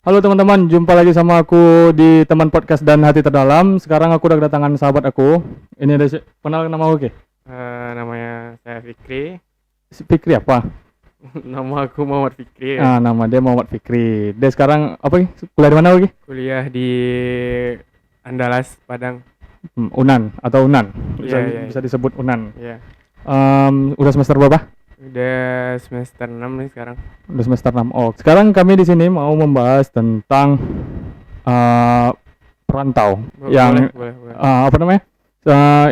Halo teman-teman, jumpa lagi sama aku di teman podcast dan hati terdalam. Sekarang aku udah kedatangan sahabat aku. Ini ada kenal nama aku, Namanya saya Fikri. Si Fikri apa? Nama aku Muhammad Fikri. Nama dia Muhammad Fikri. Dia sekarang apa? Kuliah di mana lagi? Kuliah di Andalas, Padang. Unan atau Unan. Bisa Iya. disebut Unan. Ya, Udah semester berapa? udah semester 6 nih sekarang. Udah semester 6. Oh, sekarang kami di sini mau membahas tentang perantau yang Boleh. apa namanya?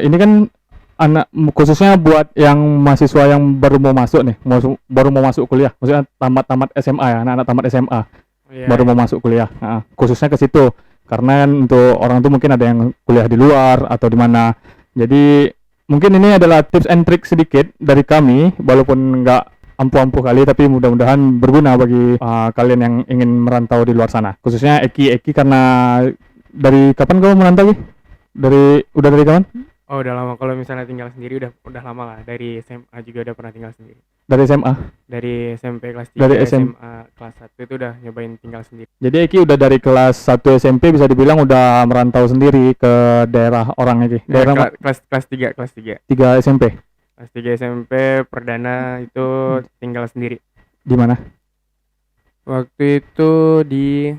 Ini kan anak khususnya buat yang mahasiswa yang baru mau masuk nih, baru mau masuk kuliah, maksudnya tamat SMA ya, anak-anak tamat SMA Iya, baru mau masuk kuliah. Khususnya ke situ, karena kan untuk orang tuh mungkin ada yang kuliah di luar atau di mana. Jadi mungkin ini adalah tips and trick sedikit dari kami, walaupun nggak ampuh-ampuh kali, tapi mudah-mudahan berguna bagi kalian yang ingin merantau di luar sana. Khususnya Eki karena dari kapan kamu merantau Ki? Dari kapan? Oh, udah lama. Kalau misalnya tinggal sendiri udah lama lah. Dari SMA juga udah pernah tinggal sendiri. Dari SMA. Dari SMP kelas 3, Dari SMA kelas 1 itu udah nyobain tinggal sendiri. Jadi Eki udah dari kelas 1 SMP bisa dibilang udah merantau sendiri ke daerah orang Eki. Daerah Kelas 3, kelas 3. 3 SMP. Kelas 3 SMP perdana itu tinggal sendiri. Di mana? Waktu itu di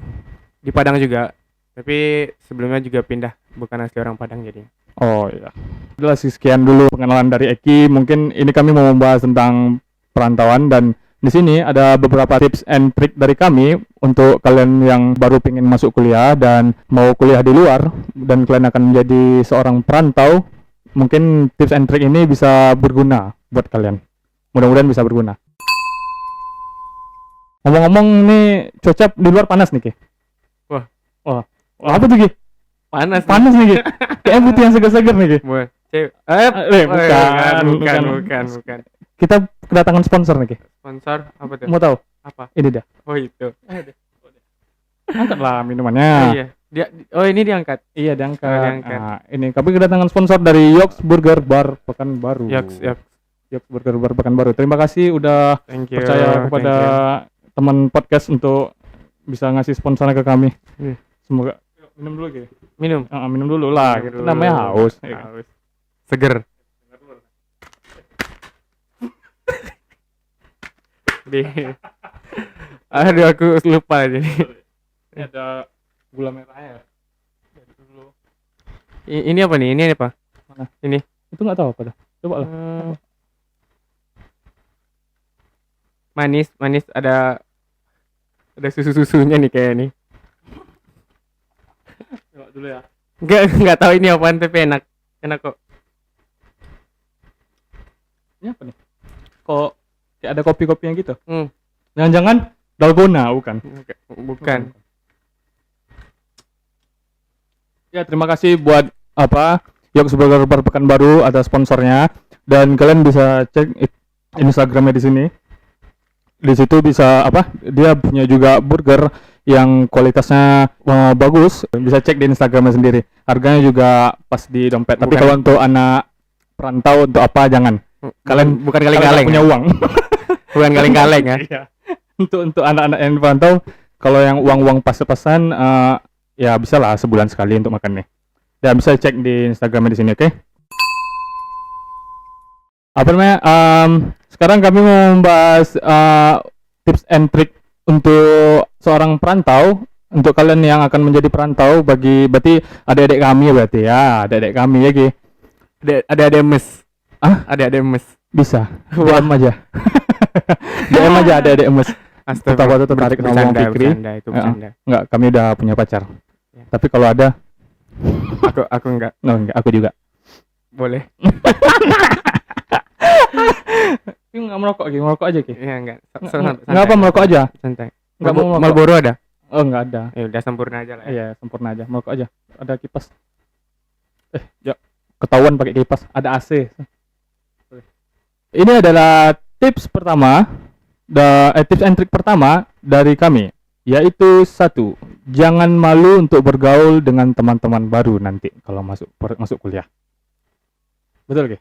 Padang juga. Tapi sebelumnya juga pindah, bukan asli orang Padang jadi. Oh iya. Itulah sekian dulu pengenalan dari Eki. Mungkin ini kami mau membahas tentang perantauan, dan di sini ada beberapa tips and trick dari kami untuk kalian yang baru pengen masuk kuliah dan mau kuliah di luar dan kalian akan menjadi seorang perantau. Mungkin tips and trick ini bisa berguna buat kalian. Mudah-mudahan bisa berguna. Ngomong-ngomong nih, cuaca di luar panas nih Ki. Wah. Apa tuh Ki? Panas nih Ki. Kayaknya butuh yang segar-segar nih Ki. Bukan. Kita kedatangan sponsor nih Ki. Sponsor apa tuh? Mau tahu? Apa? Ini dah. Oh itu. Angkatlah minumannya. Oh iya. Ini diangkat. Iya, diangkat. Oh, diangkat. Ini kami kedatangan sponsor dari Yoks Burger Bar Pekanbaru. Yoks. Yoks Burger Bar Pekanbaru. Terima kasih udah Thank you. percaya kepada teman podcast untuk bisa ngasih sponsornya ke kami. Iya. Semoga minum dulu Ki. Minum. Minum dulu lah. Minum Itu dulu. namanya haus. Haus. Seger. Aduh, aku lupa jadi. Ini ada gula merahnya. Ini apa nih? Ini apa? Mana? Ini. Itu nggak tahu apa dah. Coba lah. Manis ada susunya nih kayak nih. Coba dulu ya. Enggak tahu ini apaan tapi enak kok. Ini apa nih? Kok kayak ada kopi-kopinya gitu? Hmm. Jangan-jangan dalgona bukan? Bukan. Ya, terima kasih buat Yoks Burger Bar Pekanbaru atas sponsornya, dan kalian bisa cek Instagramnya di sini. Di situ bisa dia punya juga burger yang kualitasnya bagus, bisa cek di Instagramnya sendiri. Harganya juga pas di dompet. Tapi kalau untuk anak perantau untuk apa jangan. Kalian bukan kaleng-kaleng. Punya uang. Bukan kaleng-kaleng ya. Iya. Untuk anak-anak yang perantau, kalau yang uang pas-pasan ya bisa lah sebulan sekali untuk makan nih. Ya bisa cek di Instagramnya di sini, oke? Apa namanya? Sekarang kami mau membahas tips and trick untuk seorang perantau. Untuk kalian yang akan menjadi perantau, berarti adik-adik kami berarti ya, adik-adik kami ya Ki. Ada mes. Ada mes. Bisa. DM aja. DM aja adik-adik mes. Astaga, waktu tertarik sama Fikri. Bercanda. Enggak, kami udah punya pacar. Ya. Tapi kalau ada Aku enggak. enggak, aku juga. Boleh. Ki enggak merokok, Ki. Merokok aja, Ki. Iya enggak. Enggak apa merokok aja? Santai. Enggak mau merokok. Marlboro ada? Oh, enggak ada. Ya udah sempurna aja lah ya. Iya, sempurna aja. Merokok aja. Ada kipas. Ya. Ketahuan pakai kipas. Ada AC. Ini adalah tips pertama, tips and trick pertama dari kami, yaitu 1, jangan malu untuk bergaul dengan teman-teman baru nanti kalau masuk kuliah. Betul Ki?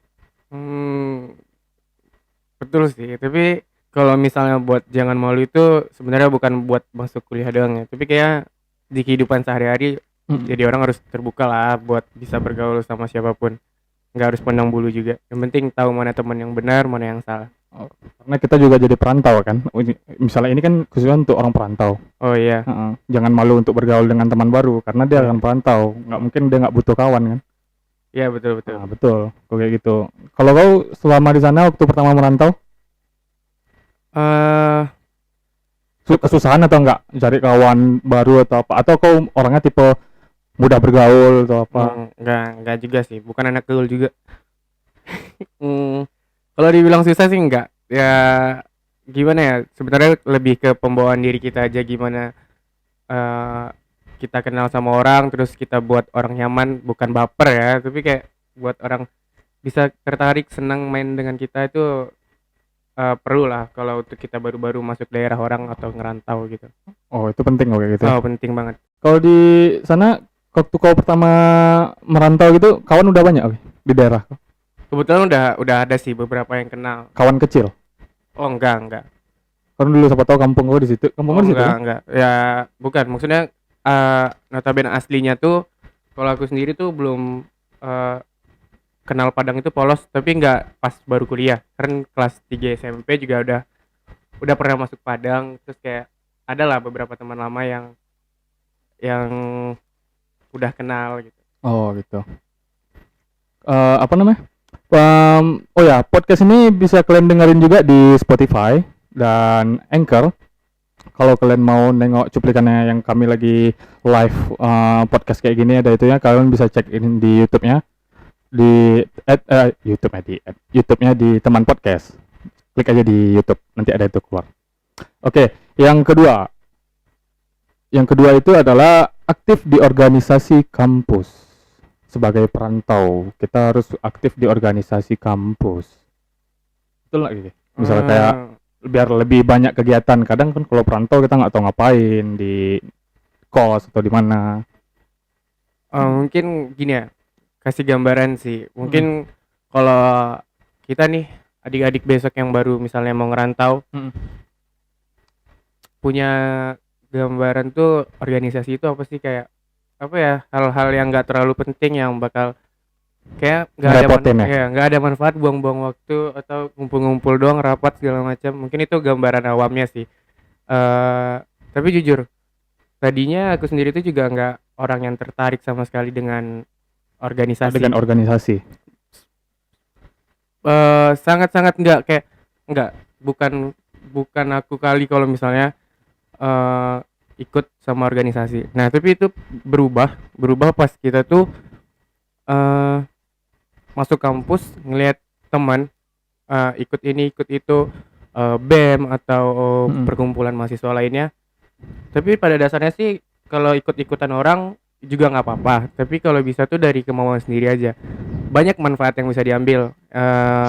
Betul sih, tapi kalau misalnya buat jangan malu itu sebenarnya bukan buat masuk kuliah doang ya, tapi kayak di kehidupan sehari-hari jadi orang harus terbuka lah buat bisa bergaul sama siapapun. Nggak harus pandang bulu juga. Yang penting tahu mana teman yang benar, mana yang salah. Oh, karena kita juga jadi perantau kan. Misalnya ini kan khususnya untuk orang perantau. Oh iya, Jangan malu untuk bergaul dengan teman baru karena dia Iya. akan perantau. Nggak mungkin dia nggak butuh kawan kan. iya betul betul. Nah, betul. Kok kayak gitu. Kalau kau selama di sana waktu pertama merantau, Eh, kesusahan atau enggak cari kawan baru atau apa? Atau kau orangnya tipe mudah bergaul atau apa? enggak juga sih, bukan anak gaul juga. Hmm, kalau dibilang susah sih enggak. Ya gimana ya? Sebenarnya lebih ke pembawaan diri kita aja gimana eh kita kenal sama orang terus kita buat orang nyaman, bukan baper ya, tapi kayak buat orang bisa tertarik, senang main dengan kita itu perlu lah kalau untuk kita baru-baru masuk daerah orang atau ngerantau gitu. Oh, itu penting kok kayak gitu. Oh, penting banget. Kalau di sana waktu kau pertama merantau gitu, kawan udah banyak Oke, di daerah. Kebetulan udah ada sih beberapa yang kenal. Kawan kecil. Oh, enggak. Kan dulu siapa tahu kampung kau di situ. Kampung Oh, kau di situ. Kan? enggak. Ya, bukan. Maksudnya notabene aslinya tuh kalau aku sendiri tuh belum eh, kenal Padang itu polos, tapi enggak pas baru kuliah. Kan kelas 3 SMP juga udah pernah masuk Padang, terus kayak ada lah beberapa teman lama yang udah kenal gitu. Oh, gitu. Apa namanya? Oh ya, podcast ini bisa kalian dengerin juga di Spotify dan Anchor. Kalau kalian mau nengok cuplikannya yang kami lagi live podcast kayak gini ada itunya, kalian bisa cek in di YouTube-nya di YouTube-nya di teman podcast. Klik aja di YouTube, nanti ada itu keluar. Oke, yang kedua. Yang kedua itu adalah aktif di organisasi kampus. Sebagai perantau, kita harus aktif di organisasi kampus. Betul nggak gitu? Misalnya kayak biar lebih banyak kegiatan. Kadang kan kalau perantau kita nggak tahu ngapain di kos atau di mana. Mungkin gini ya, kasih gambaran sih. Mungkin kalau kita nih adik-adik besok yang baru misalnya mau ngerantau, punya gambaran tuh organisasi itu apa sih, kayak apa ya, hal-hal yang nggak terlalu penting yang bakal kayak Ngerepotin ya? nggak ada manfaat, buang-buang waktu atau ngumpul-ngumpul doang, rapat segala macam. Mungkin itu gambaran awamnya sih. Tapi jujur tadinya aku sendiri tuh juga nggak orang yang tertarik sama sekali dengan organisasi. Dengan organisasi. Sangat-sangat nggak, kayak nggak, bukan aku kali kalau misalnya ikut sama organisasi. Nah tapi itu berubah pas kita tuh masuk kampus, ngelihat teman ikut ini ikut itu, BEM atau perkumpulan mahasiswa lainnya. Tapi pada dasarnya sih kalau ikut-ikutan orang juga nggak apa-apa, tapi kalau bisa tuh dari kemauan sendiri aja. Banyak manfaat yang bisa diambil.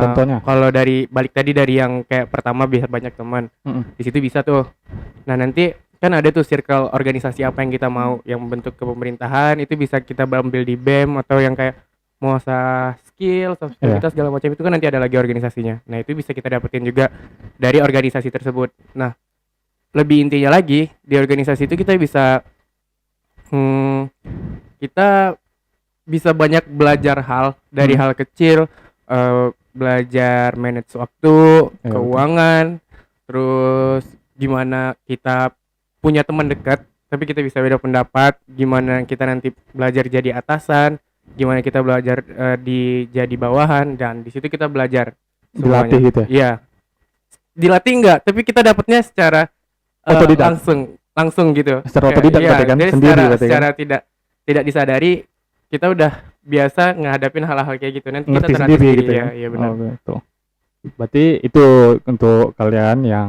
Contohnya? Kalau dari balik tadi dari yang kayak pertama bisa banyak teman, di situ bisa tuh. Nah nanti kan ada tuh circle organisasi apa yang kita mau, yang bentuk kepemerintahan itu bisa kita ambil di BEM, atau yang kayak mau skill, soft skill kita segala macam itu kan nanti ada lagi organisasinya. Nah itu bisa kita dapetin juga dari organisasi tersebut. Nah lebih intinya lagi di organisasi itu kita bisa banyak belajar hal dari hal kecil, belajar manage waktu, keuangan, terus gimana kita punya teman dekat tapi kita bisa beda pendapat, gimana kita nanti belajar jadi atasan, gimana kita belajar jadi bawahan, dan di situ kita belajar semuanya. Dilatih gitu ya? Iya, dilatih enggak, tapi kita dapatnya secara Otodidak. langsung gitu. Secara otodidak berarti kan? Jadi Sendiri berarti kan? secara tidak disadari kita udah biasa ngadapin hal-hal kayak gitu. Nanti Ngerti kita sendiri gitu ya. ya? Iya benar. Oh, gitu. Berarti itu untuk kalian yang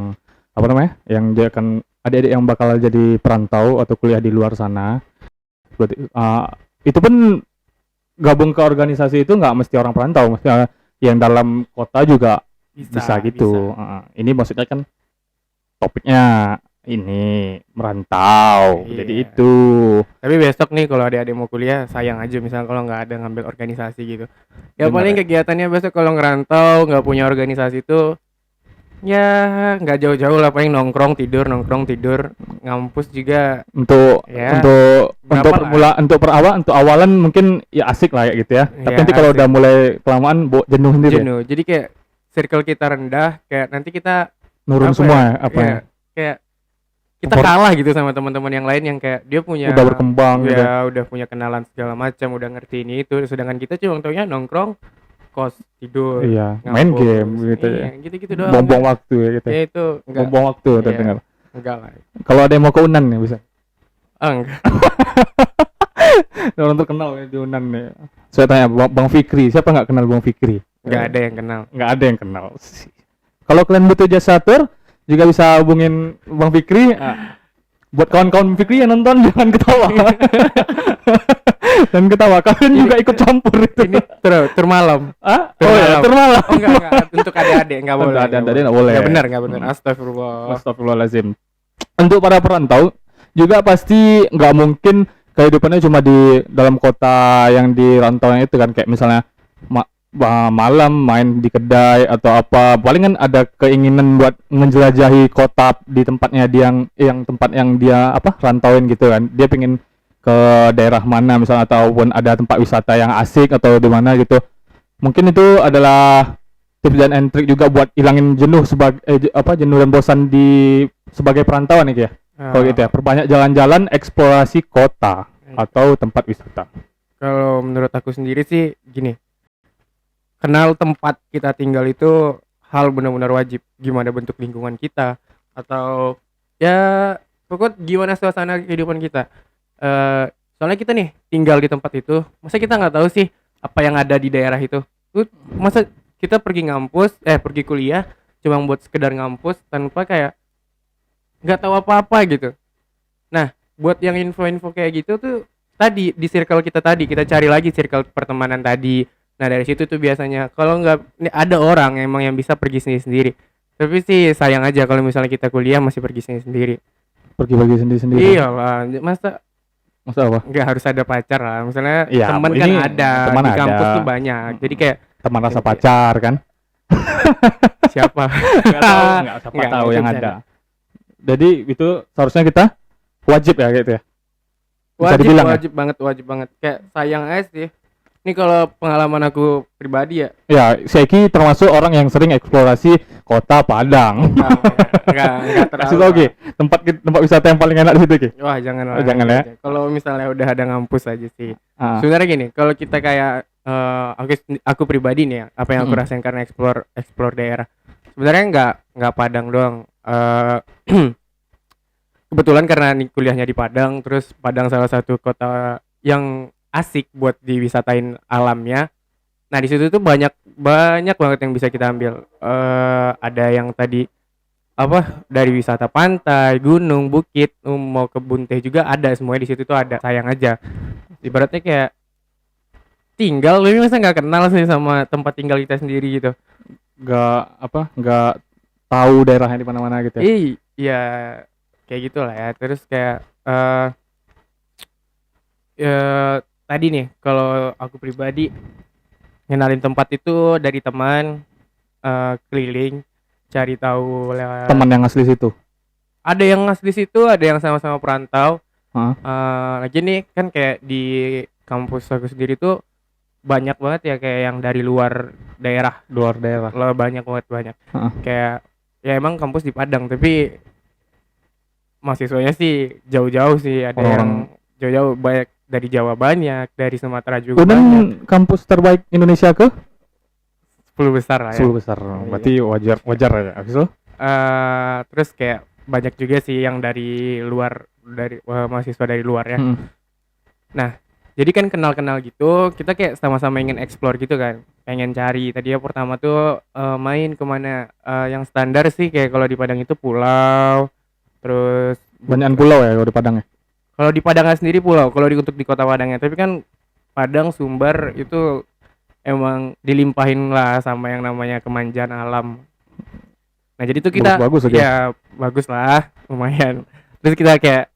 apa namanya? Yang dia akan adik-adik yang bakal jadi perantau atau kuliah di luar sana. Berarti itu pun gabung ke organisasi itu nggak mesti orang perantau, mesti yang dalam kota juga bisa gitu. Ini maksudnya kan topiknya ini merantau, Iya. jadi itu. Tapi besok nih kalau adik-adik mau kuliah, sayang aja misalnya kalau nggak ada ngambil organisasi gitu. Ya Bener paling ya. kegiatannya besok kalau ngerantau nggak punya organisasi itu Ya nggak jauh-jauh lah, paling nongkrong tidur, ngampus juga Untuk ya untuk berapa lah. untuk awalan mungkin ya asik lah ya gitu ya. Tapi Ya nanti kalau asik, udah mulai kelamaan jenuh sendiri ya. jenuh. Jadi kayak circle kita rendah, kayak nanti kita Nurun apa semua ya? ya apanya. Ya kayak kita Kompor kalah gitu sama teman-teman yang lain yang kayak dia punya udah berkembang gitu. ya udah punya kenalan segala macam, udah ngerti ini itu, sedangkan kita cuma taunya nongkrong, kos, tidur, Iya, main ngampus. game gitu ya. Iya, gitu-gitu doang. Buang-buang Kan. waktu ya gitu. Ya itu enggak. Buang-buang waktu Iya, terdengar. enggak lah. Kalau ada yang mau ke Unan nih bisa. Enggak. Orang terkenal ya di Unan nih. Saya tanya Bang Fikri, siapa nggak kenal Bang Fikri? Enggak ada yang kenal. Nggak ada yang kenal. Kalau kalian butuh jasa tour, juga bisa hubungin Bang Fikri. Buat kawan-kawan Fikri yang nonton jangan ketawa. Dan ketawa, kalian juga ikut campur itu. Ini termalam. Ah? Tur Oh ya, malam. termalah. Oh enggak, untuk adik-adik enggak boleh. Untuk adik-adik nggak boleh. Enggak benar. Astagfirullah. Astagfirullahaladzim. Untuk para perantau juga pasti nggak mungkin kehidupannya cuma di dalam kota yang di rantauan itu kan, kayak misalnya malam main di kedai atau apa. Paling kan ada keinginan buat menjelajahi kota di tempatnya dia yang tempat yang dia apa rantauin gitu kan. Dia pengen ke daerah mana misalnya, ataupun ada tempat wisata yang asik atau di mana gitu. Mungkin itu adalah tips dan trik juga buat hilangin jenuh sebagai jenuh dan bosan di sebagai perantauan nih ya. Kalau gitu ya, perbanyak jalan-jalan, eksplorasi kota atau tempat wisata. Kalau menurut aku sendiri sih gini. Kenal tempat kita tinggal itu hal benar-benar wajib. Gimana bentuk lingkungan kita atau ya pokoknya gimana suasana kehidupan kita. Soalnya kita nih tinggal di tempat itu, masa kita nggak tahu sih apa yang ada di daerah itu. Masa kita pergi kuliah cuma buat sekedar ngampus tanpa kayak nggak tahu apa-apa gitu. Nah, buat yang info-info kayak gitu tuh tadi di circle kita tadi, kita cari lagi circle pertemanan tadi. Nah, dari situ tuh biasanya kalau nggak ada orang emang yang bisa pergi sendiri-sendiri. Tapi sih sayang aja kalau misalnya kita kuliah masih pergi sendiri-sendiri. Pergi-pergi sendiri-sendiri. Iyalah, masa apa? nggak harus ada pacar lah. Misalnya Ya, teman kan ada, teman di kampus ada. tuh banyak. Jadi kayak Teman rasa pacar kan? siapa? Nggak tahu, siapa Nggak, tahu itu yang bercanda. ada. Jadi itu seharusnya kita wajib ya gitu ya. Bisa Wajib, dibilang ya? wajib banget. Kayak sayang aja sih. Ini kalau pengalaman aku pribadi ya. Ya, Seki termasuk orang yang sering eksplorasi kota Padang. Enggak terlalu. Kasih tau Ki, tempat wisata yang paling enak di situ Ki. Wah, jangan lah. Oh, jangan ya. Kalau misalnya udah ada ngampus aja sih. Ah. Sebenarnya gini, kalau kita kayak aku pribadi nih ya, apa yang aku rasain karena explore daerah. Sebenarnya enggak Padang doang. Kebetulan karena kuliahnya di Padang, terus Padang salah satu kota yang asik buat diwisatain alamnya. Nah, di situ tuh banyak banget yang bisa kita ambil. Ada yang tadi apa dari wisata pantai, gunung, bukit, mau kebun teh juga ada, semuanya di situ tuh ada. Sayang aja. Ibaratnya kayak tinggal, lu masa nggak kenal sih sama tempat tinggal kita sendiri gitu. Nggak tahu daerahnya di mana-mana gitu ya. Iya, kayak gitulah ya. Terus kayak tadi nih kalau aku pribadi ngenalin tempat itu dari teman, keliling cari tahu lewat Teman yang asli situ. ada yang asli situ, ada yang sama-sama perantau. Hah? Lagi nih kan kayak di kampus aku sendiri tuh banyak banget ya kayak yang dari luar daerah lo, banyak banget. Kayak ya emang kampus di Padang tapi mahasiswanya sih jauh-jauh sih, ada yang jauh-jauh, banyak dari Jawa, banyak dari Sumatera juga. Udah banyak. kampus terbaik Indonesia ke 10 besar lah ya. 10 besar. Berarti wajar ya. Habis itu Terus kayak banyak juga sih yang dari luar, dari mahasiswa dari luar ya. Nah, jadi kan kenal-kenal gitu, kita kayak sama-sama ingin explore gitu kan, pengen cari. Tadi ya pertama tuh main kemana, yang standar sih kayak kalau di Padang itu pulau, terus banyakan pulau ya kalau di Padang ya. kalau di Padang sendiri pulau, kalau untuk di kota Padangnya. Tapi kan Padang, Sumbar itu emang dilimpahin lah sama yang namanya kemanjaan alam. Nah, jadi tuh kita bagus aja. ya bagus lah, lumayan. Terus kita kayak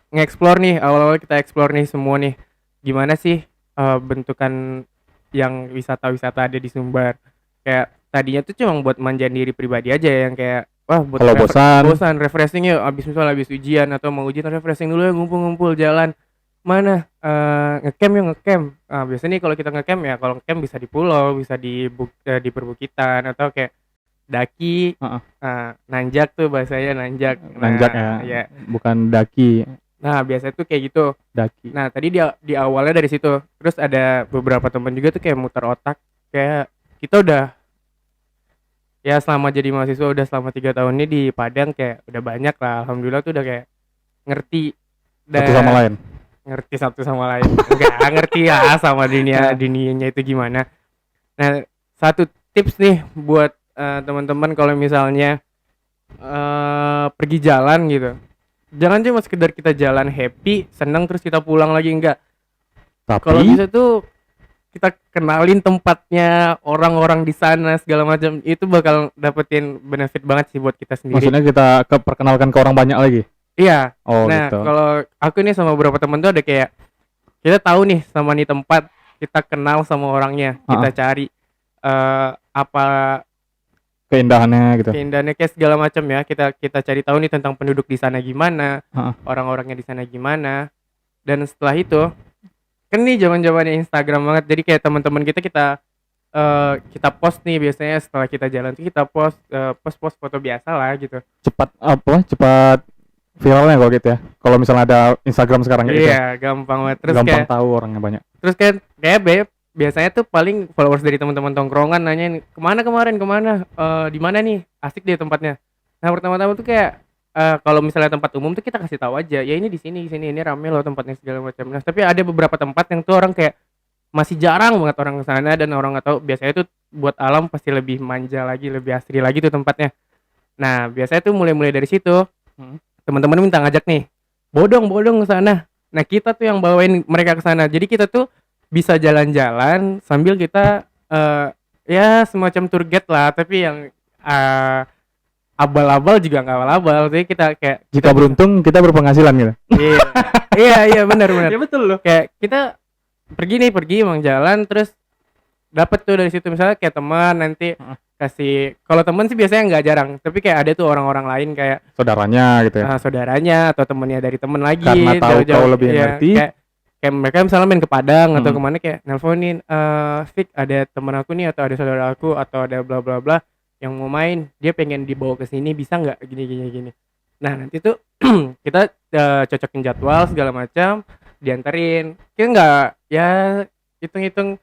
nge-explore nih, awal-awal kita explore nih semua nih. Gimana sih bentukan yang wisata-wisata ada di Sumbar. Kayak tadinya tuh cuma buat manjain diri pribadi aja yang kayak wah buat Kalau bosan, refreshing ya abis ujian atau mau ujian refreshing dulu ya ngumpul-ngumpul jalan mana ngecamp yuk ngecamp. Biasanya nih kalau kita ngecamp ya kalau ngecamp bisa di pulau, bisa di perbukitan atau kayak daki, Heeh. nanjak tuh bahasanya nanjak. nanjak Nah, ya, bukan daki, Nah, biasanya tuh kayak gitu. daki. Nah, tadi di awalnya dari situ. Terus ada beberapa teman juga tuh kayak muter otak kayak kita udah ya selama jadi mahasiswa udah selama 3 tahun ini di Padang kayak udah banyak lah. Alhamdulillah tuh udah kayak ngerti Satu sama lain. ngerti satu sama lain. Enggak ngerti ya sama Ya. dunianya itu gimana. Nah, satu tips nih buat teman-teman kalau misalnya pergi jalan gitu. Jangan cuma sekedar kita jalan happy, seneng terus kita pulang lagi enggak. Kalau Tapi bisa tuh kita kenalin tempatnya, orang-orang di sana segala macam, itu bakal dapetin benefit banget sih buat kita sendiri. maksudnya kita perkenalkan ke orang banyak lagi. Iya. Oh Nah, gitu. kalau aku nih sama beberapa temen tuh ada kayak kita tahu nih sama nih tempat, kita kenal sama orangnya, kita cari apa Keindahannya gitu. keindahannya kayak segala macam ya. Kita cari tahu nih tentang penduduk di sana gimana, Heeh. orang-orangnya di sana gimana. Dan setelah itu kan nih zaman-zamannya Instagram banget. Jadi kayak teman-teman kita post nih biasanya setelah kita jalan tuh kita post foto biasa lah gitu. Cepat viralnya kalau gitu ya. Kalau misalnya ada Instagram sekarang kayak gitu. Iya, gampang banget. Terus Gampang kayak tahu orangnya banyak. terus kayak biasanya tuh paling followers dari teman-teman tongkrongan nanyain kemana kemarin di mana nih asik deh tempatnya. Nah pertama-tama tuh kayak kalau misalnya tempat umum tuh kita kasih tahu aja ya ini di sini ini rame loh tempatnya segala macam. Nah tapi ada beberapa tempat yang tuh orang kayak masih jarang banget orang ke sana dan orang nggak tahu. Biasanya tuh buat alam pasti lebih manja lagi, lebih asri lagi tuh tempatnya. Nah biasanya tuh mulai dari situ teman-teman minta ngajak nih bodong ke sana. Nah kita tuh yang bawain mereka ke sana. Jadi kita tuh bisa jalan-jalan sambil kita ya semacam tour guide lah, tapi yang abal-abal juga nggak abal-abal. Jadi kita kayak Jika beruntung kita berpenghasilan gitu. iya benar. betul loh. Kayak kita pergi emang jalan terus dapat tuh dari situ misalnya kayak teman nanti kasih, kalau teman sih biasanya nggak jarang, tapi kayak ada tuh orang-orang lain kayak Saudaranya gitu ya. saudaranya atau temennya dari temen lagi Karena tahu jauh-jauh. kau lebih Iya, ngerti. kayak mereka misalnya main ke Padang atau Hmm. kemana kayak nelponin Fik ada temen aku nih atau ada saudara aku atau ada bla bla bla yang mau main, dia pengen dibawa ke sini bisa nggak gini. Nah nanti tuh kita cocokin jadwal segala macam, dianterin. Kita nggak ya hitung-hitung.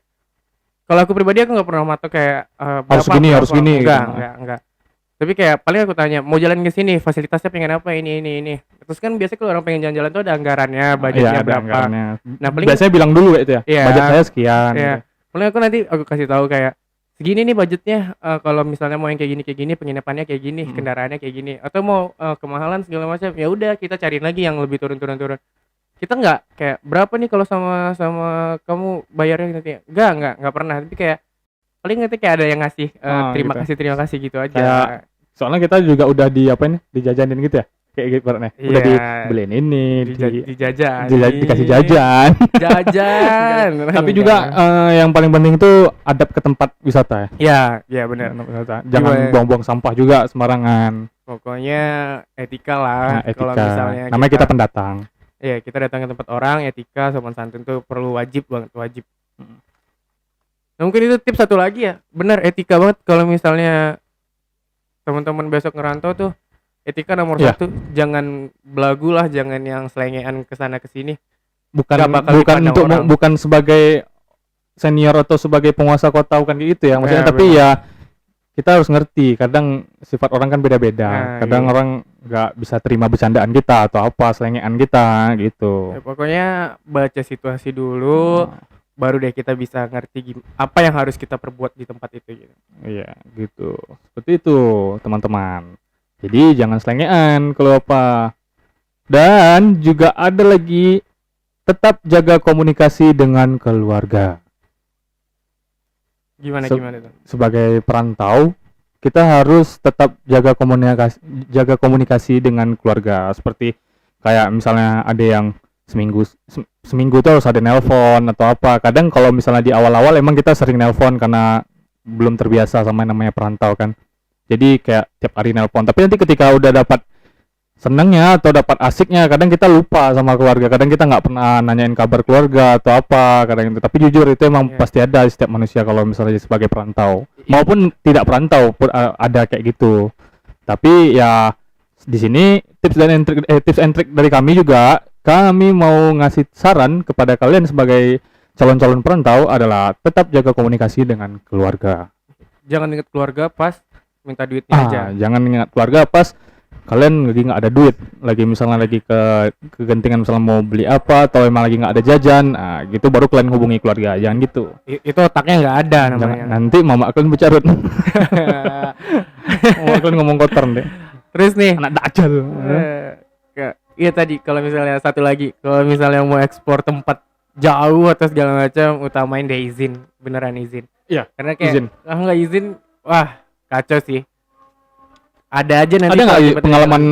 Kalau aku pribadi aku nggak pernah matok kayak Harus gini enggak, gitu. enggak. Tapi kayak paling aku tanya mau jalan ke sini fasilitasnya pengen apa ini. Terus kan biasanya kalau orang pengen jalan-jalan tuh ada anggarannya, budgetnya Iya, ada berapa. anggarannya. Nah paling Biasanya bilang dulu kayak itu ya. Iya. Budget saya sekian. ya gitu. paling aku nanti aku kasih tahu kayak segini nih budgetnya, kalau misalnya mau yang kayak gini penginapannya kayak gini, kendaraannya kayak gini, atau mau kemahalan segala macam ya udah kita cariin lagi yang lebih turun. Kita nggak kayak berapa nih kalau sama kamu bayarnya nanti, nggak pernah. Tapi kayak paling nanti kayak ada yang ngasih terima kasih gitu aja. Kayak soalnya kita juga udah dijajanin gitu ya. Kayak gitu ibaratnya. Udah Iya. dibeliin ini, Dijajan dikasih jajan. jajan Tapi juga yang paling penting itu adab ke tempat wisata ya. ya benar. Tempat wisata. Jangan Gimana? buang-buang sampah juga sembarangan. Pokoknya etika lah. Nah, Kalau etika. misalnya Namanya kita pendatang. ya kita datang ke tempat orang, etika sopan santun tuh perlu, wajib banget, wajib. Nah, mungkin itu tips satu lagi ya, benar etika banget. Kalau misalnya teman-teman besok ngerantau tuh etika nomor Iya. 1, jangan belagu lah, jangan yang selengean kesana kesini. Bukan Gak bakal bukan dipandang untuk orang. bukan sebagai senior atau sebagai penguasa kota bukan gitu ya. Maksudnya Ya, tapi benar. ya kita harus ngerti, kadang sifat orang kan beda-beda. Nah, Kadang iya. orang nggak bisa terima bercandaan kita atau apa selengean kita gitu. Ya, pokoknya baca situasi dulu, baru deh kita bisa ngerti apa yang harus kita perbuat di tempat itu gitu. Iya, gitu. Seperti itu, teman-teman. Jadi jangan selengean kalau apa. Dan juga ada lagi, tetap jaga komunikasi dengan keluarga. Gimana Se- tuh? Sebagai perantau, kita harus tetap jaga komunikasi dengan keluarga. Seperti kayak misalnya ada yang seminggu tuh harus ada nelpon atau apa. Kadang kalau misalnya di awal-awal emang kita sering nelpon karena belum terbiasa sama yang namanya perantau kan. Jadi kayak tiap hari nelpon. Tapi nanti ketika udah dapat senengnya atau dapat asiknya, kadang kita lupa sama keluarga. Kadang kita nggak pernah nanyain kabar keluarga atau apa. Kadang itu. Tapi jujur itu emang Iya. pasti ada di setiap manusia kalau misalnya sebagai perantau. Iya. Maupun tidak perantau pun ada kayak gitu. Tapi ya di sini tips and trick dari kami juga, kami mau ngasih saran kepada kalian sebagai calon-calon perantau adalah tetap jaga komunikasi dengan keluarga. Jangan ingat keluarga pas minta duitnya aja. Jangan ingat keluarga pas kalian lagi nggak ada duit, lagi misalnya lagi kegentingan misalnya mau beli apa atau emang lagi nggak ada jajan, gitu baru kalian hubungi keluarga. Jangan gitu. Itu otaknya nggak ada namanya. Nanti mama kalian bercarut. Mama kalian ngomong kotor deh. Terus nih, Anak dajal. iya tadi kalau misalnya satu lagi, kalau misalnya mau ekspor tempat jauh atau segala macam, utamain deh izin, beneran izin. Iya, Karena kayak izin. nggak izin, wah kacau sih. Ada aja nanti. Ada nggak kalau tiba-tiba pengalaman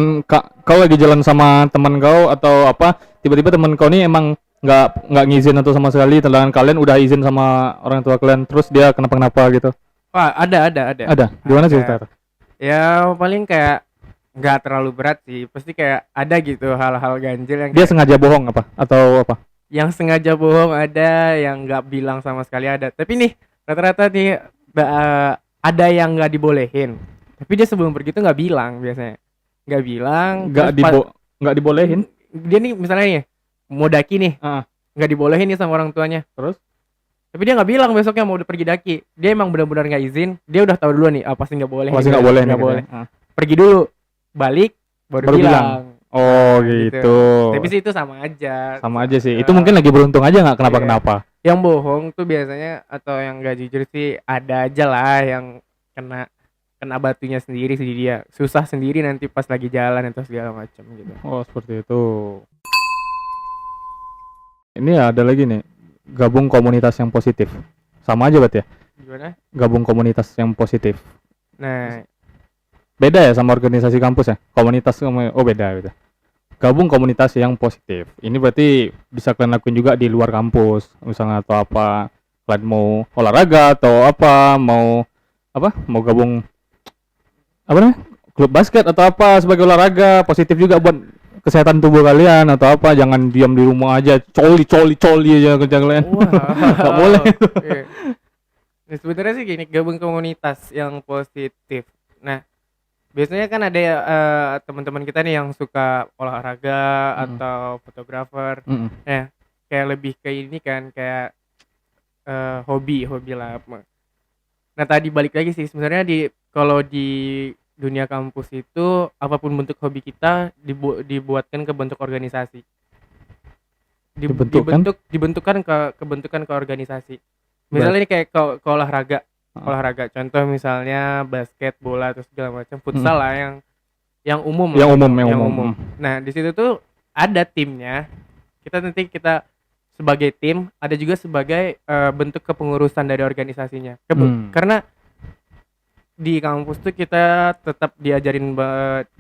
kau lagi jalan sama teman kau atau apa, tiba-tiba teman kau ini emang nggak ngizin atau sama sekali, sedangkan kalian udah izin sama orang tua kalian, terus dia kenapa gitu? Wah, ada. Ada. Gimana sih Ada. Ya paling kayak nggak terlalu berat sih, pasti kayak ada gitu hal-hal ganjil yang Dia kayak, sengaja bohong apa atau apa? yang sengaja bohong ada, yang nggak bilang sama sekali ada. Tapi nih rata-rata nih ada yang nggak dibolehin, tapi dia sebelum pergi tuh nggak bilang biasanya, nggak bilang. Nggak dibolehin. Dia nih misalnya nih mau daki nih, nggak dibolehin nih sama orang tuanya. Terus? Tapi dia nggak bilang besoknya mau udah pergi daki. Dia emang benar-benar nggak izin. Dia udah tahu dulu nih, pasti nggak boleh. Pasti nggak boleh. Nggak boleh. Pergi dulu, balik, baru bilang. Oh Nah, gitu. Tapi sih itu sama aja. Sama aja sih. Itu mungkin lagi beruntung aja nggak kenapa-kenapa. Yang bohong tuh biasanya atau yang nggak jujur sih ada aja lah, yang kena batunya sendiri sih dia. Susah sendiri nanti pas lagi jalan atau segala macam gitu. Oh seperti itu. Ini ada lagi nih, gabung komunitas yang positif. Sama aja berarti ya? Gimana? Gabung komunitas yang positif. Nah, Beda ya sama organisasi kampus ya? Komunitas beda. Gabung komunitas yang positif. Ini berarti bisa kalian lakuin juga di luar kampus, misalnya atau apa. Kalian mau olahraga atau apa, mau gabung apa namanya? Klub basket atau apa sebagai olahraga, positif juga buat kesehatan tubuh kalian atau apa. Jangan diam di rumah aja, coli aja kerja kalian. Nggak boleh. Nah, sebenarnya sih gini, gabung komunitas yang positif. Nah, biasanya kan ada teman-teman kita nih yang suka olahraga atau fotografer. Ya, kayak lebih ke ini kan, kayak hobi lah. Nah, tadi balik lagi sih sebenarnya kalau di dunia kampus itu apapun bentuk hobi kita dibuatkan ke bentuk organisasi. Dibentukkan ke organisasi. Misalnya ini kayak ke olahraga, contoh misalnya basket, bola atau segala macam, futsal lah yang umum. Nah, di situ tuh ada timnya. Kita sebagai tim, ada juga sebagai bentuk kepengurusan dari organisasinya. Karena di kampus tuh kita tetap diajarin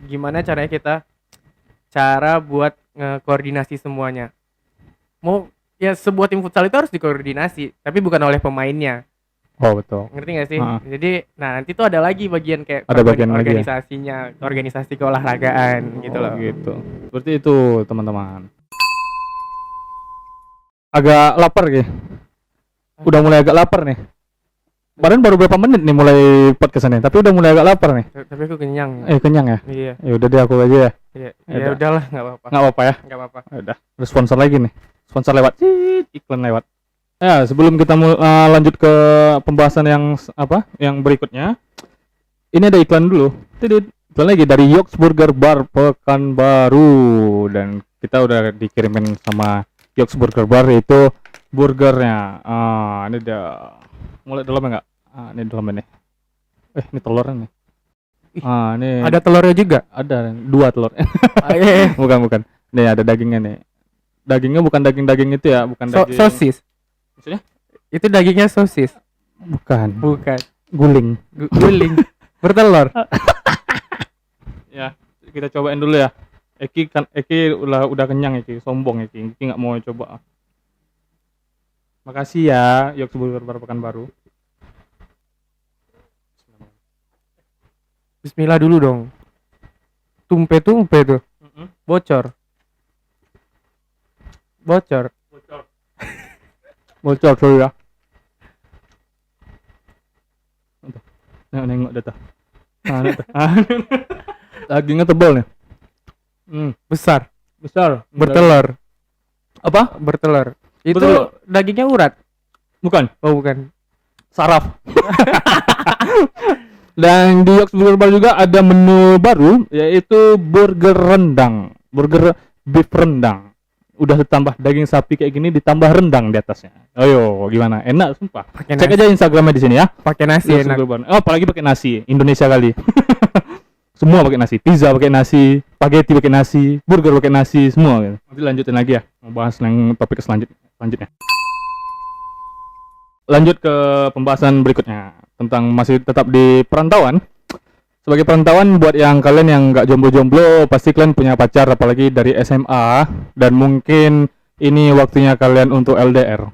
gimana cara buat koordinasi semuanya. Mau ya sebuah tim futsal itu harus dikoordinasi, tapi bukan oleh pemainnya. Oh betul. Ngerti gak sih? Jadi nanti tuh ada lagi bagian kayak ada bagian organisasinya, organisasi keolahragaan gitu loh. Gitu. Seperti itu teman-teman. Agak lapar gitu. Udah mulai agak lapar nih. Badan baru berapa menit nih mulai podcastnya, tapi udah mulai agak lapar nih. Tapi aku kenyang. Kenyang ya? Iya. Ya udah deh aku aja ya. Iya. Ya udahlah, enggak apa-apa. Enggak apa-apa ya? Enggak apa-apa. Udah. Ada sponsor lagi nih. Sponsor lewat. Iklan lewat. Ya, sebelum kita lanjut ke pembahasan yang berikutnya. Ini ada iklan dulu. Iklan lagi dari Yoks Burger Bar Pekanbaru, dan kita udah dikirimin sama Yoks Burger Bar itu burgernya. Ini dia. Mulai dalamnya enggak? Ini dalamnya nih. Ini telurnya nih. Ini ada telurnya juga? Ada 2 telur. Bukan. Nih ada dagingnya nih. Dagingnya bukan daging itu ya, bukan daging sosis. Maksudnya? Itu dagingnya sosis. Bukan. Guling. Bertelur. Ya, kita cobain dulu ya. Eki udah kenyang Eki, sombong Eki nggak mau coba. Makasih ya, Yoks Burger Bar Pekanbaru. Bismillah dulu dong. Tumpe tuh. Bocor. Bocor sorry ya. Nengok data. Dagingnya tebal nih. Besar. Bertelur. Apa? Bertelur. Itu Bertelur. dagingnya urat. Bukan. Oh, bukan. Saraf. Dan di Yoks Burger Bar juga ada menu baru, yaitu burger rendang, burger beef rendang. Udah ditambah daging sapi kayak gini, ditambah rendang di atasnya. Ayo, gimana? Enak sumpah. Pakai Cek nasi. aja Instagramnya di sini ya. Pakai nasi Yoks enak. Burger Bar. Oh, apalagi pakai nasi, Indonesia kali. Semua pakai nasi, pizza pakai nasi, spaghetti pakai nasi, burger pakai nasi, semua. Nanti lanjutin lagi ya, mau bahas yang topik selanjutnya. Lanjut ke pembahasan berikutnya tentang masih tetap di perantauan. Sebagai perantauan, buat yang kalian yang nggak jomblo-jomblo, pasti kalian punya pacar, apalagi dari SMA, dan mungkin ini waktunya kalian untuk LDR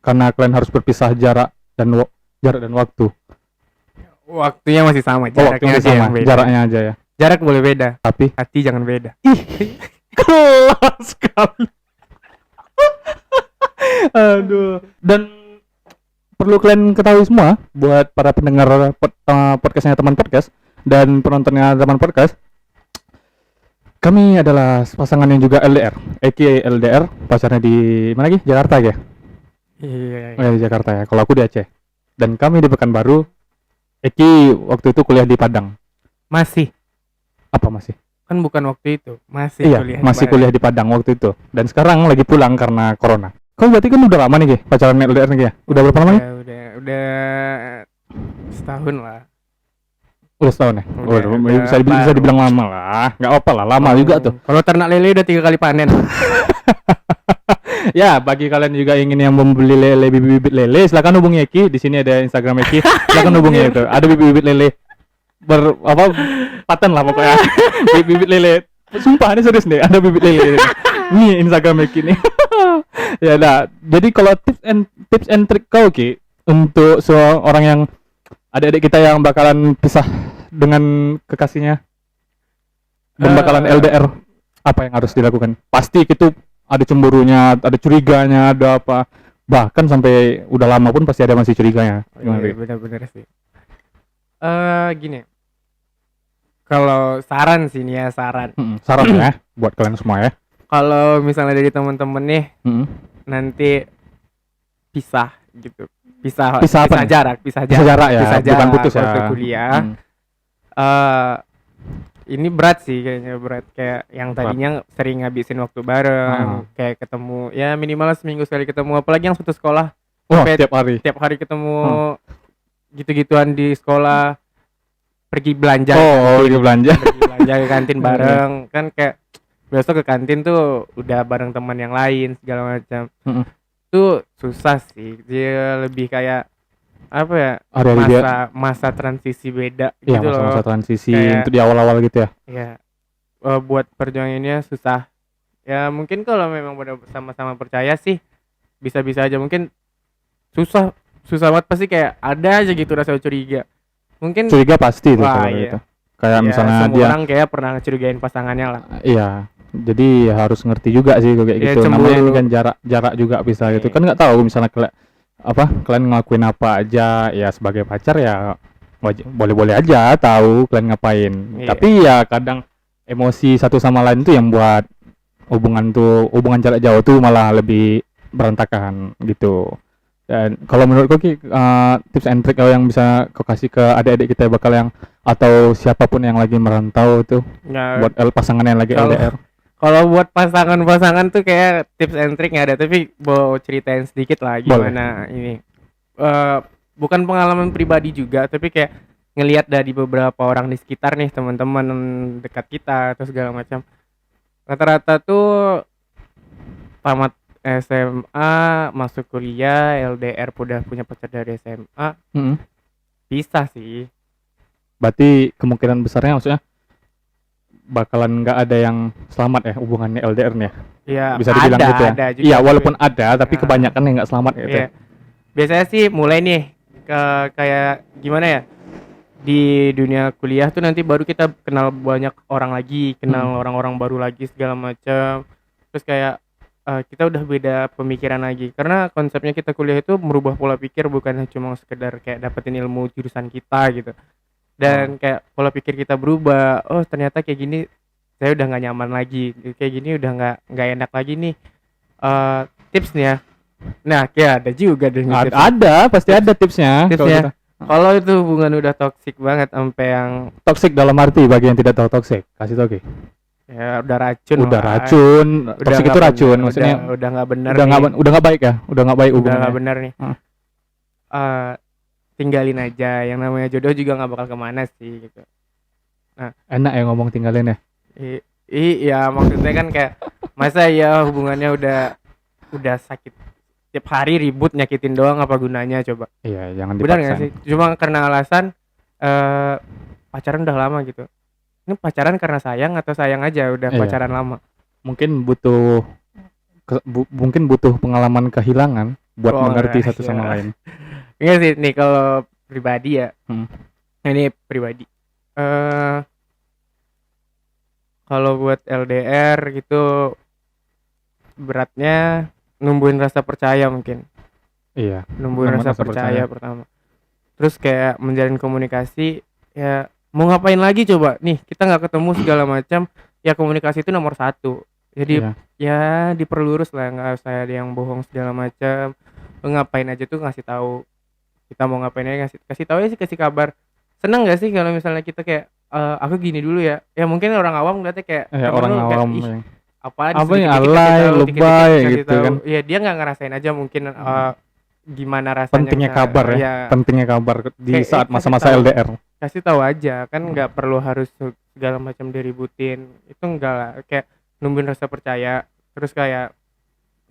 karena kalian harus berpisah jarak dan waktu. Waktunya masih sama, Waktunya jaraknya aja yang sama, beda. jaraknya aja ya. Jarak boleh beda, Tapi hati jangan beda. kelas sekali. Aduh. Dan perlu kalian ketahui semua buat para pendengar podcastnya teman podcast dan penontonnya teman podcast, kami adalah pasangan yang juga LDR, aka LDR, pacarnya di mana lagi? Jakarta ya? Iya. Oh ya, di Jakarta ya. Kalau aku di Aceh. Dan kami di Pekanbaru. Eki waktu itu kuliah di Padang. Masih. Apa masih? Kan bukan waktu itu. Masih Iya, kuliah. masih kuliah di Padang waktu itu. Dan sekarang lagi pulang karena corona. Kau berarti kan udah lama nih, Ki, pacaran LDR nih, Ki, ya? Udah berapa lama nih? Udah setahun lah. Udah setahun ya? Udah Bisa baru. dibilang lama lah. Nggak apa lah, lama juga tuh. Kalau ternak lele udah 3 kali panen. Ya, bagi kalian juga ingin yang membeli lele, bibit-bibit lele, silakan hubungi Eki. Di sini ada Instagram Eki. Silakan hubungi itu. Ada bibit-bibit lele paten lah pokoknya. Bibit lele. Sumpah ini serius nih, ada bibit lele. Nih Instagram Eki nih. Ya dah. Jadi kalau tips and trick kau Ki untuk seorang yang adik-adik kita yang bakalan pisah dengan kekasihnya dan bakalan LDR, apa yang harus dilakukan? Pasti itu ada cemburunya, ada curiganya, ada apa, bahkan sampai udah lama pun pasti ada masih curiganya. Gimana, Ri? Bener-bener sih. Gini. Kalau saran sih nih ya, saran. Saran ya buat kalian semua ya. Kalau misalnya dari temen-temen nih nanti pisah gitu. Pisah apa nih? jarak, Pisah jarak ya, pisah bukan jarak putus ya. waktu kuliah. Ini berat sih kayaknya, berat kayak yang tadinya sering ngabisin waktu bareng, kayak ketemu ya minimal seminggu sekali ketemu, apalagi yang satu sekolah sampai tiap hari ketemu, gitu-gituan di sekolah, pergi belanja pergi belanja ke kantin bareng kan, kayak besok ke kantin tuh udah bareng teman yang lain segala macam. Tuh susah sih, dia lebih kayak apa ya, masa transisi beda ya, gitu loh. Masa transisi kayak, untuk di awal-awal gitu ya. Ya, buat perjuangannya susah. Ya mungkin kalau memang udah sama-sama percaya sih bisa-bisa aja. Mungkin susah banget, pasti kayak ada aja gitu rasa curiga. Mungkin curiga pasti itu kalau gitu. Kayak ya, misalnya semua dia orang kayak pernah curigain pasangannya lah. Iya. Jadi harus ngerti juga sih kayak Ya, gitu. cemburu. Namanya ini kan jarak juga bisa gitu. Kan nggak tahu misalnya kalian ngelakuin apa aja ya sebagai pacar ya boleh-boleh aja tahu kalian ngapain. Tapi ya kadang emosi satu sama lain tuh yang buat hubungan jarak jauh tuh malah lebih berantakan gitu. Dan kalau menurutku Ki, tips and trick yang bisa kau kasih ke adik-adik kita bakal yang atau siapapun yang lagi merantau tuh buat pasangan yang lagi LDR. Kalau buat pasangan tuh kayak tips and trick nggak ada, tapi mau ceritain sedikit lah gimana. Boleh. Ini bukan pengalaman pribadi juga, tapi kayak ngelihat dari beberapa orang di sekitar nih, teman-teman dekat kita atau segala macam. Rata-rata tuh tamat SMA masuk kuliah LDR, udah punya pacar dari SMA, bisa sih. Berarti kemungkinan besarnya maksudnya bakalan nggak ada yang selamat ya hubungannya LDR nih ya? Iya, bisa dibilang gitu ya? Iya, walaupun ada tapi kebanyakan yang nggak selamat gitu. Iya. Biasanya sih mulai nih kayak gimana ya, di dunia kuliah tuh nanti baru kita kenal banyak orang lagi, kenal orang-orang baru lagi segala macam. Terus kayak kita udah beda pemikiran lagi. Karena konsepnya kita kuliah itu merubah pola pikir, bukan cuma sekedar kayak dapetin ilmu jurusan kita gitu. Dan kayak pola pikir kita berubah. Oh, ternyata kayak gini saya udah nggak nyaman lagi. Kayak gini udah nggak enak lagi nih. Tips nih ya. Nah, kayak ada juga deh nih tips. Ada, pasti ada tipsnya. Tipsnya. Kalau itu hubungan udah toksik banget sampai yang Toxic dalam arti bagi yang tidak tahu toxic, kasih tau Ki. ya udah racun Udah lah. racun, toxic nggak itu racun, bener, maksudnya udah nggak benar udah nggak baik ya, udah nggak baik udah hubungannya. nggak benar nih. Tinggalin aja, yang namanya jodoh juga nggak bakal kemana sih gitu. Enak ya ngomong tinggalin ya. Iya, maksudnya kan kayak masa ya hubungannya udah sakit tiap hari ribut nyakitin doang, apa gunanya coba? Iya, jangan Benar nggak dipaksain. sih? Cuma karena alasan pacaran udah lama gitu. Ini pacaran karena sayang atau sayang aja udah Iya. pacaran lama? Mungkin butuh mungkin butuh pengalaman kehilangan buat Oh, mengerti iya. satu sama lain. Enggak sih, nih kalau pribadi ya. Hmm. Ini pribadi. Kalau buat LDR gitu beratnya numbuhin rasa percaya mungkin. Iya. Numbuhin Numbuhin rasa rasa percaya percaya. pertama. Terus kayak menjalin komunikasi, ya mau ngapain lagi coba? Nih, kita nggak ketemu segala macam, ya komunikasi itu nomor satu. Jadi Iya. ya diperlurus lah, nggak usah ada yang bohong segala macam. Lu ngapain aja tuh ngasih tahu. Kita mau ngapain aja kasih tahu ya sih, kasih kabar. Seneng gak sih kalau misalnya kita kayak aku gini dulu ya. Ya mungkin orang awam ngeliatnya kayak Ya, temen orang lu kayak, awam "Ih, yang apaan apa sih, yang dikit-dikit alay, kasih tahu, dikit-dikit lebay kasih gitu tahu." kan. Iya, dia nggak ngerasain aja mungkin gimana rasanya Pentingnya misalnya, kabar ya. ya, Pentingnya kabar di Kayak, saat kasih masa-masa tahu. LDR. kasih tahu aja kan, nggak perlu harus segala macam diributin, itu enggak lah. Kayak numbuhin rasa percaya. Terus kayak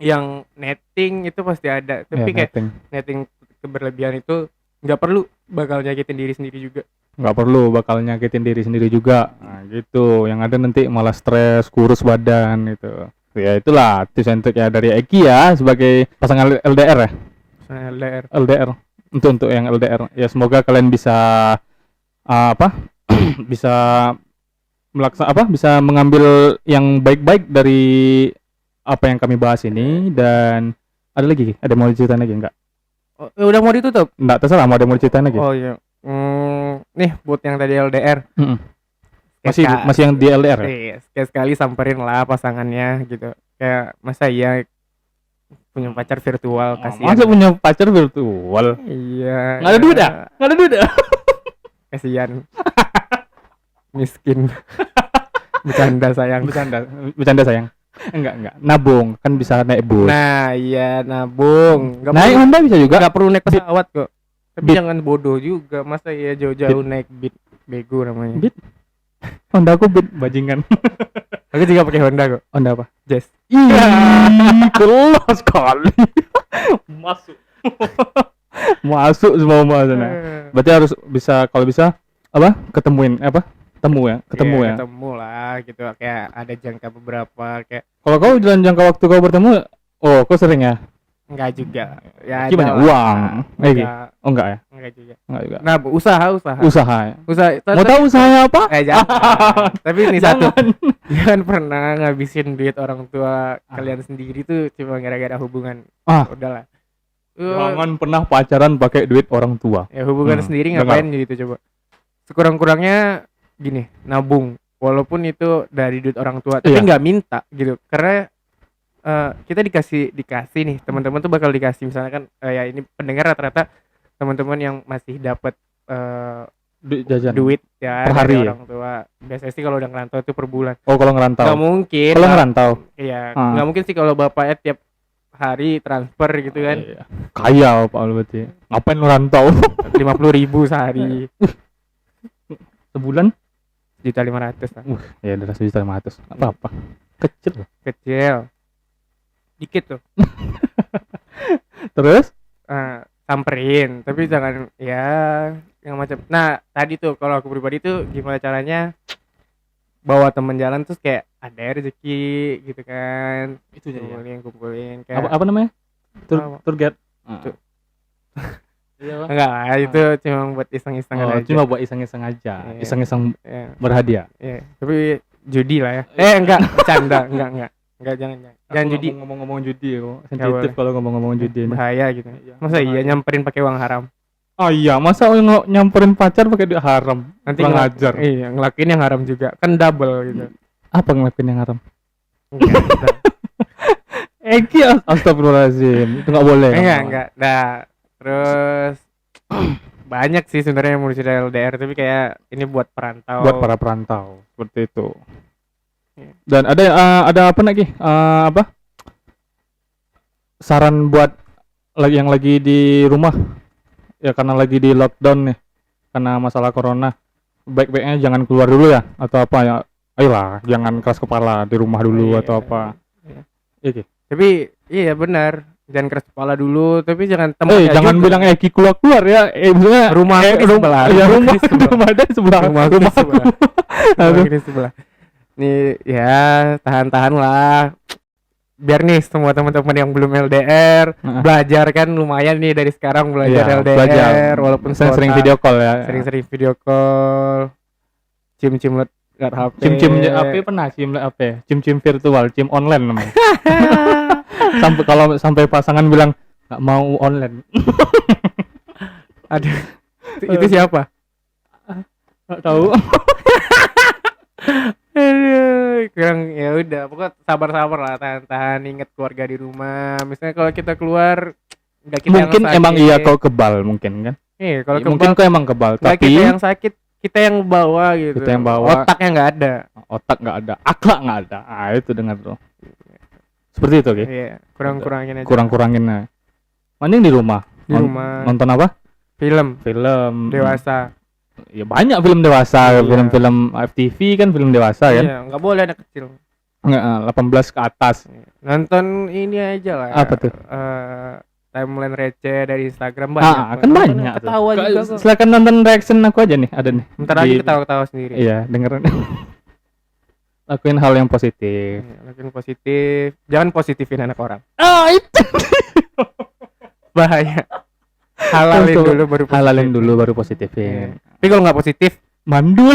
yang netting itu pasti ada, tapi Ya, kayak netting. netting keberlebihan itu nggak perlu, bakal nyakitin diri sendiri juga. Nggak perlu, bakal nyakitin diri sendiri juga. Nah, gitu. Yang ada nanti malah stres, kurus badan gitu. Ya itulah tips and trick ya dari Eki ya sebagai pasangan LDR ya. Nah, LDR. LDR. Untuk yang LDR. Ya semoga kalian bisa apa? bisa bisa mengambil yang baik-baik dari apa yang kami bahas ini. Dan ada lagi? Ada mau diceritain lagi enggak? Oh, udah mau ditutup? Enggak, terserah mau ada mau diceritain lagi. Oh iya. Nih buat yang tadi LDR. Mm-mm. Masih yang di LDR ya? Iya, sekali samperin lah pasangannya gitu. Kayak masa iya punya pacar virtual, kasihan. Masa punya pacar virtual? Iya. Nggak ada duit ya? Nggak ada duit ya? Kasihan. Miskin. Bercanda sayang. Bercanda sayang. Enggak. Nabung kan bisa naik bus. Nah, iya nabung. Naik Honda bisa juga. Nggak perlu naik pesawat kok. Tapi Beat. jangan bodoh juga. Masa iya jauh-jauh naik Beat, bego namanya. Beat. Honda aku beat bajingan. Aku juga pakai Honda kok. Honda apa? Jazz. Iya, kelas sekali. Masuk. Masuk semua sana. Berarti harus bisa, kalau bisa apa? Ketemu ya, Iya, ya. ketemu lah gitu, kayak ada jangka beberapa, kayak Kalau kau dalam jangka waktu kau bertemu, oh kau sering ya? enggak juga ya, Gimana? ada lah. Uang. Enggak, Oh enggak ya? enggak juga. Enggak juga. Nah, usaha Usaha ya. Mau tapi- tahu usahanya apa? jangan. Tapi ini satu, Jangan. jangan pernah ngabisin duit orang tua kalian sendiri tuh cuma gara-gara hubungan. Udahlah. Jangan pernah pacaran pakai duit orang tua. Ya hubungan sendiri ngapain gitu coba. Sekurang-kurangnya gini, nabung. Walaupun itu dari duit orang tua, tapi Iya. nggak minta gitu. Karena kita dikasih nih, teman-teman tuh bakal dikasih, misalnya kan ya ini pendengar rata-rata teman-teman yang masih dapat Duit jajan. duit ya Per dari hari ya? orang tua. Biasanya sih kalau udah ngerantau itu per bulan. Oh kalau ngerantau. Nggak mungkin. Kalau ngerantau. Iya, nggak mungkin sih kalau bapaknya tiap hari transfer gitu kan. Iya. Kaya Pak lu berarti. Ngapain lu rantau? 50.000 sehari. Sebulan? 1.500.000 lah. Ya udah 1.500.000. Apa-apa. Kecil loh. Kecil. Dikit tuh. Terus? Samperin, tapi jangan ya yang macam. Nah, tadi tuh kalau aku pribadi tuh gimana caranya bawa temen jalan terus kayak ada rezeki gitu kan. Itu jadi ya. Kumpulin kayak Apa namanya? Apa? Tour guide. Tuh. Iya, Pak. Enggak lah, itu cuma buat iseng-isengan Oh, aja. cuma buat iseng-iseng aja. Iya. Iseng-iseng Iya. berhadiah. Iya. Tapi judi lah ya. Enggak, bercanda, enggak. Enggak, jangan Aku judi. ngomong-ngomong judi kok. Nggak Sensitif boleh. kalau ngomong-ngomong judi ini. Bahaya gitu. Iya, Masa iya bahaya. nyamperin pakai uang haram? Oh iya, masa nyamperin pacar pakai duit haram? Nanti Kurang ajar. Iya, ngelakuin yang haram juga. Kan double gitu. Apa ngelakuin yang haram? Enggak, udah. Eki, astagfirullahaladzim. Itu nggak boleh. Enggak. Dah. Terus banyak sih sebenarnya yang mau cerita LDR, tapi kayak ini buat perantau. Buat para perantau seperti itu. Iya. Dan ada apa lagi? Apa? Saran buat yang lagi di rumah, ya karena lagi di lockdown nih, karena masalah corona. Baik-baiknya jangan keluar dulu ya, atau apa ya? Ayolah, jangan keras kepala di rumah dulu Iya. atau apa. Iya. Iki. Tapi iya benar, jangan keras kepala dulu, tapi jangan temannya Jangan juga. bilang Eki keluar ya. Maksudnya Rumah aku di sebelah. Ya Rumah rumah aku di sebelah. rumah ada di sebelah. Rumah aku di Rumah aku. sebelah. Aduh. Rumah aku di sebelah. Nih ya tahan-tahan lah. Biar nih semua teman-teman yang belum LDR Heeh. belajar kan lumayan nih dari sekarang belajar Iya, LDR belajar. walaupun Sering kuota. video call ya. Sering-sering video call, cium-cium liat HP, Cim-cim apa pernah cim apa ya? Cim-cim virtual, cim online namanya. Sampai pasangan bilang nggak mau online. Aduh, itu siapa? Nggak tahu. Aduh, kurang ya udah, pokoknya sabar-sabar lah, tahan-tahan, ingat keluarga di rumah. Misalnya kalau kita keluar, nggak kita Mungkin yang sakit. emang iya kau kebal mungkin kan. Iya, kalau Mungkin kebal, kau emang kebal, nggak tapi kita yang sakit, kita yang bawa gitu. Kita yang bawa. Otaknya nggak ada. otak nggak ada, akhlak nggak ada. Itu dengar bro. Seperti itu, oke. Iya, kurang-kurangin aja. Kurang-kurangin nah. Mending di rumah. Di rumah. Nonton apa? Film Film. dewasa. Ya banyak film dewasa, Iya. film-film FTV kan film dewasa kan. Iya, nggak boleh anak kecil. Nggak, 18 ke atas. Nonton ini aja lah. Apa tuh? Timeline receh dari Instagram banyak. Kan banyak tuh. Ketawa juga kok. Silakan nonton reaction aku aja nih, ada nih. Bentar lagi Di- ketawa-ketawa sendiri. Iya, dengerin. Lakuin hal yang positif. Lakuin positif. Jangan positifin anak orang. Itu. Bahaya. Halalin Betul. dulu baru positif. Halalin dulu baru Iya. positifin. Tapi kalau nggak positif, Mandul.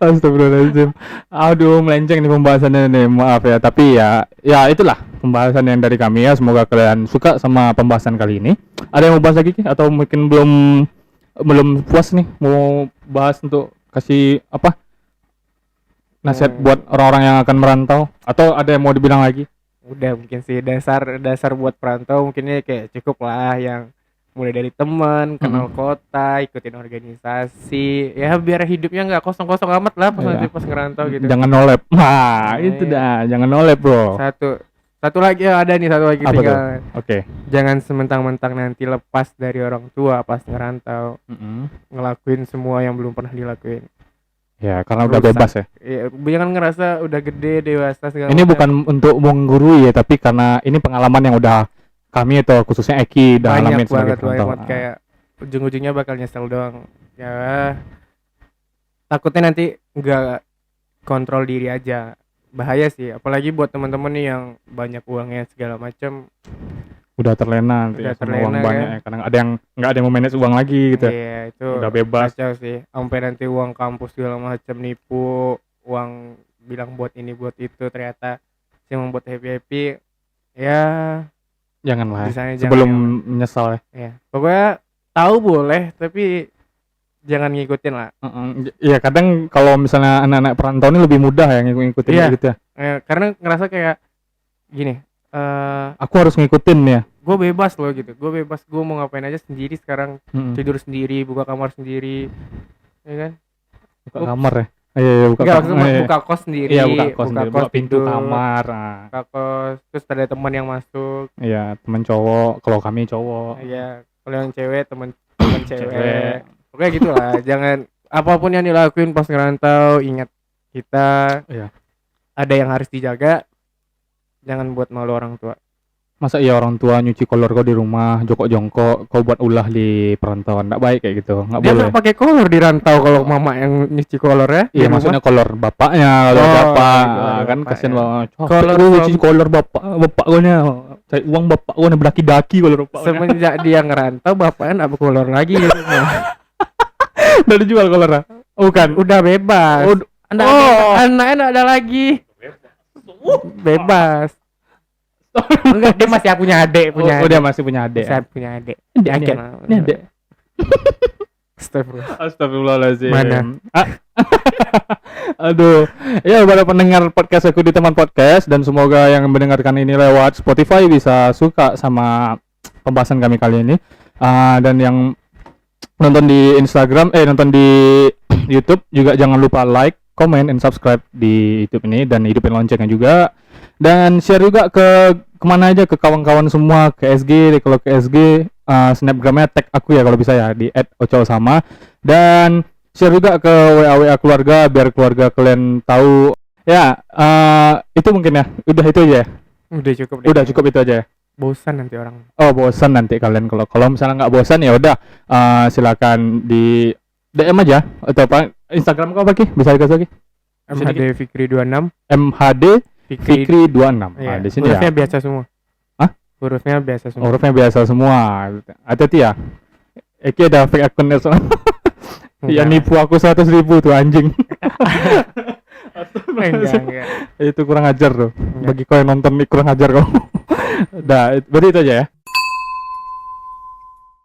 Astagfirullahaladzim. Aduh, melenceng nih pembahasannya nih. Maaf ya, tapi ya itulah pembahasan yang dari kami ya. Semoga kalian suka sama pembahasan kali ini. Ada yang mau bahas lagi Ki? Atau mungkin belum puas nih mau bahas untuk kasih apa? Nasihat buat orang-orang yang akan merantau, atau ada yang mau dibilang lagi? udah mungkin sih dasar buat perantau mungkinnya kayak cukup lah, yang mulai dari teman, kenal kota, ikutin organisasi, ya biar hidupnya nggak kosong-kosong amat lah pas Iya. nanti pas ngerantau gitu. Jangan nolep. Nah, Iya. itu dah, jangan nolep, Bro. Satu lagi ada nih, satu lagi Apa tinggal. Oke. Jangan sementang-mentang nanti lepas dari orang tua pas ngerantau ngelakuin semua yang belum pernah dilakuin. Ya, karena udah Rusak. bebas ya. Ya, jangan ngerasa udah gede, dewasa segala Ini macam. bukan untuk menggurui ya, tapi karena ini pengalaman yang udah kami atau khususnya Eki udah banyak alamin sebagai banget perantau. kayak ujung-ujungnya bakal nyesel doang. Ya takutnya nanti nggak kontrol diri aja. Bahaya sih, apalagi buat teman-teman nih yang banyak uangnya segala macam. Udah terlena nanti Udah ya, sama terlena, uang kan. banyak ya. Karena nggak ada yang mau manage uang lagi gitu. Iya, itu Udah bebas. kacau sih. Sampai nanti uang kampus segala macam nipu, uang bilang buat ini buat itu, ternyata cuma buat happy-happy. Ya, Janganlah ya. misalnya Sebelum jangan menyesal ya. ya. Pokoknya tahu boleh, tapi jangan ngikutin lah. Iya, kadang kalau misalnya anak-anak perantau ini lebih mudah ya ngikutin Iya. gitu ya. Karena ngerasa kayak gini, Aku harus ngikutin ya. gue bebas loh gitu, gue mau ngapain aja sendiri sekarang, Mm-mm. tidur sendiri, buka kamar sendiri, ya kan? Buka kamar ya. Iya, buka Enggak, kamar. maksudnya Iya. buka kos sendiri, Iya, buka kos sendiri, buka pintu tidur, kamar. buka kos, terus ada teman yang masuk, Iya, teman cowok, kalau kami cowok. ya kalau yang cewek teman Cewek. cewek, pokoknya gitulah. Jangan apapun yang dilakuin pas ngerantau, ingat kita Iya. ada yang harus dijaga, jangan buat malu orang tua. Masa iya orang tua nyuci kolor kau di rumah, jongkok-jongkok kau buat ulah di perantauan, enggak baik kayak gitu, enggak Dia boleh. nggak pakai kolor di rantau kalau mama yang nyuci kolor ya. di Iya, rumah. maksudnya kolor bapaknya, kalau Oh, bapak kolor kan bapaknya. kasihan banget. Kolor Kolor suami. nyuci kolor bapak gue nya. Cari uang bapak gua berdaki-daki kalau rupa. Semenjak dia ngerantau bapaknya nggak berkolor lagi di rumah. Udah dijual kolornya. Bukan. Udah bebas. Oh, Anaknya nggak ada lagi. Bebas. Enggak, dia masih punya adik, Oh, dia masih punya adik. Saya punya adik. Adik. Ini adik. Astagfirullah. Astagfirullahaladzim. Mana? Aduh. Ya, para pendengar podcast aku di teman podcast, dan semoga yang mendengarkan ini lewat Spotify bisa suka sama pembahasan kami kali ini. Dan yang nonton di Instagram, nonton di YouTube juga jangan lupa like, comment, and subscribe di YouTube ini, dan hidupin loncengnya juga. Dan share juga ke kemana aja, ke kawan-kawan semua, ke SG. Kalau ke SG, snapgramnya tag aku ya kalau bisa ya, di @ocosama. Dan share juga ke WA keluarga biar keluarga kalian tahu ya. Itu mungkin ya, udah itu aja ya. Udah cukup deh. Udah cukup itu aja ya. Bosan nanti orang. Oh, bosan nanti kalian. Kalau misalnya nggak bosan ya udah, silakan di DM aja atau apa. Instagram kau apa Ki? Bisa dikasih lagi. MHD Fikri 26. MHD Fikri 26. Iya. Di sini ya. Hurufnya biasa semua. Hah? Hurufnya biasa semua. Hurufnya biasa semua. Hati-hati ya. Eki ada fake akunnya soalnya. Ya nipu aku 100.000 tuh anjing. Enggak. Itu kurang ajar tuh. Enggak. Bagi kau yang nonton nih kurang ajar kau. Dah, berarti itu aja ya.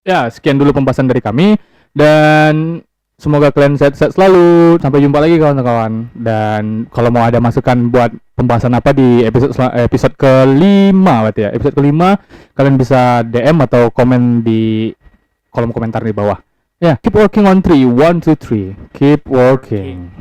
Ya, sekian dulu pembahasan dari kami, dan semoga kalian sehat-sehat selalu. Sampai jumpa lagi kawan-kawan. Dan kalau mau ada masukan buat pembahasan apa di episode kelima berarti ya. Episode kelima kalian bisa DM atau komen di kolom komentar di bawah. Ya, keep working on 3. 1 2 3. Keep working.